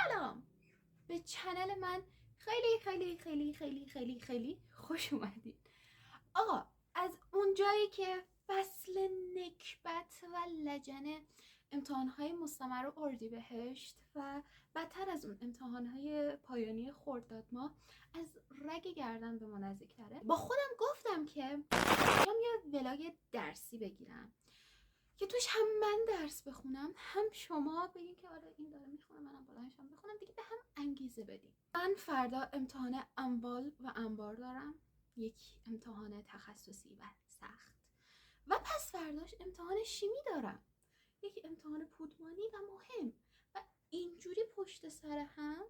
سلام به چنل من. خیلی خیلی خیلی خیلی خیلی خیلی خوش اومدین. آقا از اونجایی که فصل نکبت و لجن امتحانهای مستمر و اردیبهشت و بدتر از اون امتحانهای پایانی خرداد ماه از رگ گردن به ما نزدیک‌تره، با خودم گفتم که بیام یه ولاگ درسی بگیرم که توش هم من درس بخونم هم شما بگین که آره این داره میخونه منم بلندشم بخونم دیگه، به هم انگیزه بدیم. من فردا امتحان اموال و انبار دارم، یک امتحان تخصصی و سخت، و پس فرداش امتحان شیمی دارم، یک امتحان پودمانی و مهم، و اینجوری پشت سر هم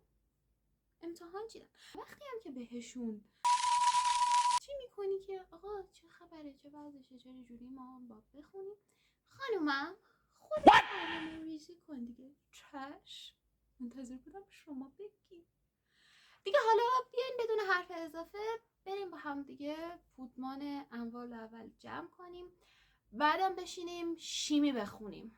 امتحان چیدم. وقتی هم که بهشون چی میکنی که آقا چه خبره، چه وضعشه، چه جوری ما با بخونیم، خانومم خودت برنامه ریزی کن دیگه. چشم، منتظر بودم شما بگی دیگه. حالا بیاین بدون حرف اضافه بریم با هم دیگه پودمان اموال اول جمع کنیم، بعدم بشینیم شیمی بخونیم.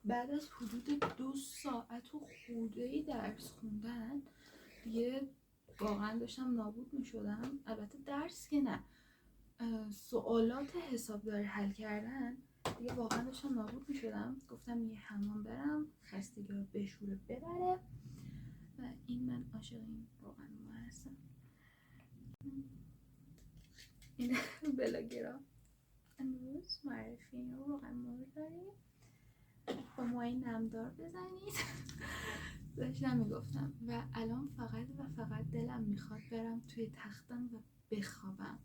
بعد از حدود 2 ساعت و خورده‌ای درس خوندن دیگه واقعا داشتم نابود می شدم. البته درس که نه، سوالات حسابداری حل کردن دیگه واقعا داشتم نابود می شدم. گفتم یه حمام برم خستگی رو بشوره ببره، و این من عاشق این روغن ماه هستم. این بلاگرا امروز معرفی این روغن ماه داریم، با موهای نمدار بزنید. داشتم میگفتم و الان فقط و فقط دلم میخواد برم توی تختم و بخوابم.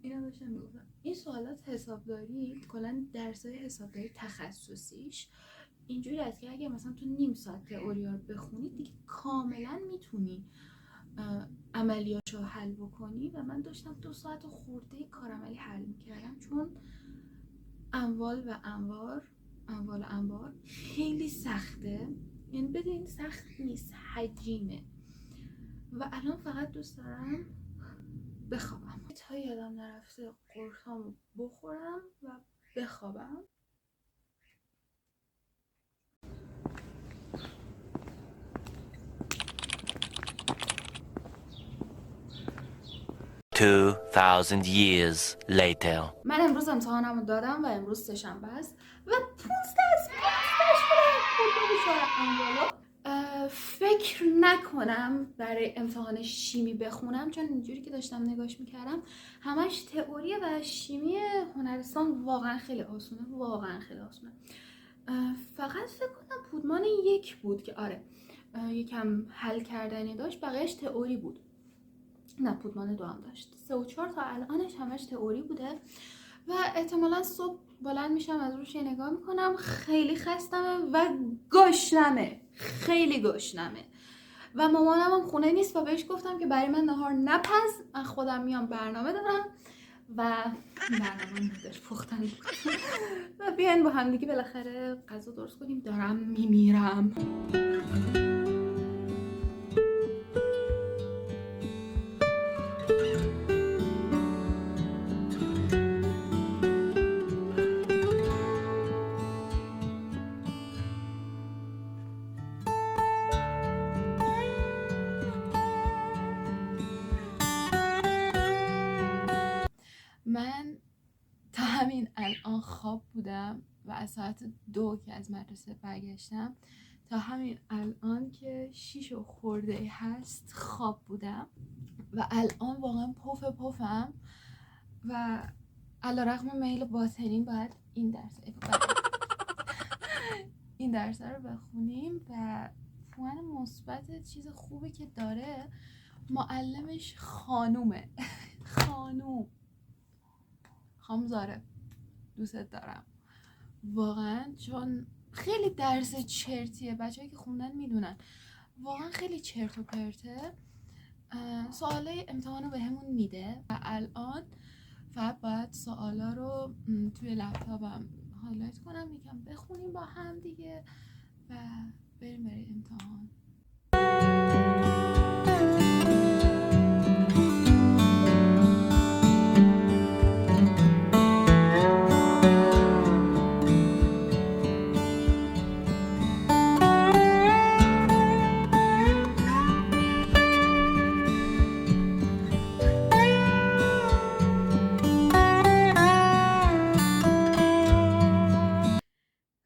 اینو داشتم میگفتم. این سوالات حسابداری کلا درسای حسابداری تخصصیش اینجوری است که اگه مثلا تو نیم ساعت تئوری رو بخونی دیگه کاملا میتونی عملیاشو حل بکنی، و من داشتم 2 ساعت خورده کارعملی حل میکردم چون اموال و انبار خیلی سخته. یعنی بدین سخت نیست، حجیمه، و الان فقط دوست دارم بخوابم. تا یادم نرفته قرصامو بخورم و بخوابم. $2,000 years later. من امروز امتحانمو دادم و امروز سه‌شنبه است و 15 فکر نکنم برای امتحان شیمی بخونم، چون اینجوری که داشتم نگاش میکردم همش تئوریه و شیمی هنرستان واقعا خیلی آسونه، فقط فکر کنم پودمان 1 بود که آره یکم حل کردنی داشت، بقیهش تئوری بود. نه، پودمان 2 هم داشت. 3 و 4 تا الانش همش تئوری بوده و احتمالا صبح بلند میشم از روش نگاه میکنم. خیلی خستمه و گشنمه، خیلی گشنمه، و مامانم هم خونه نیست و بهش گفتم که برای من نهار نپز، من خودم میام برنامه دارم و برنامه نداشت پختن بود. و بیاین با هم دیگه بالاخره غذا درست کنیم، دارم میمیرم. من تا همین الان خواب بودم و از ساعت 2 که از مدرسه برگشتم تا همین الان که 6 خورده هست خواب بودم و الان واقعا پفم و علیرغم میل باطنی باید این درس رو بخونیم و پوان مثبت چیز خوبی که داره معلمش خانومه. خانم زاره دوستت دارم واقعا، چون خیلی درس چرتیه، بچه‌ای که خوندن میدونن واقعا خیلی چرت و پرته. سوالای امتحان رو بهمون میده و الان فقط باید سوالا رو توی لپتاپم هایلایت کنم، یکم بخونیم با هم دیگه و بریم برای امتحان.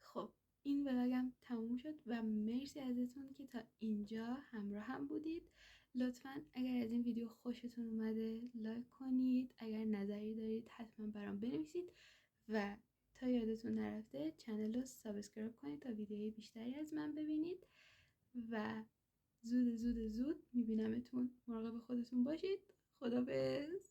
خب این ولاگم تموم شد و مرسی ازتون که تا اینجا همراه هم بودید. لطفا اگر از این ویدیو خوشتون اومده لایک کنید، اگر نظری دارید حتما برام بنویسید و تا یادتون نرفته چنل رو سابسکرایب کنید تا ویدیوهای بیشتری از من ببینید و زود میبینمتون. مراقب خودتون باشید. خدافظ.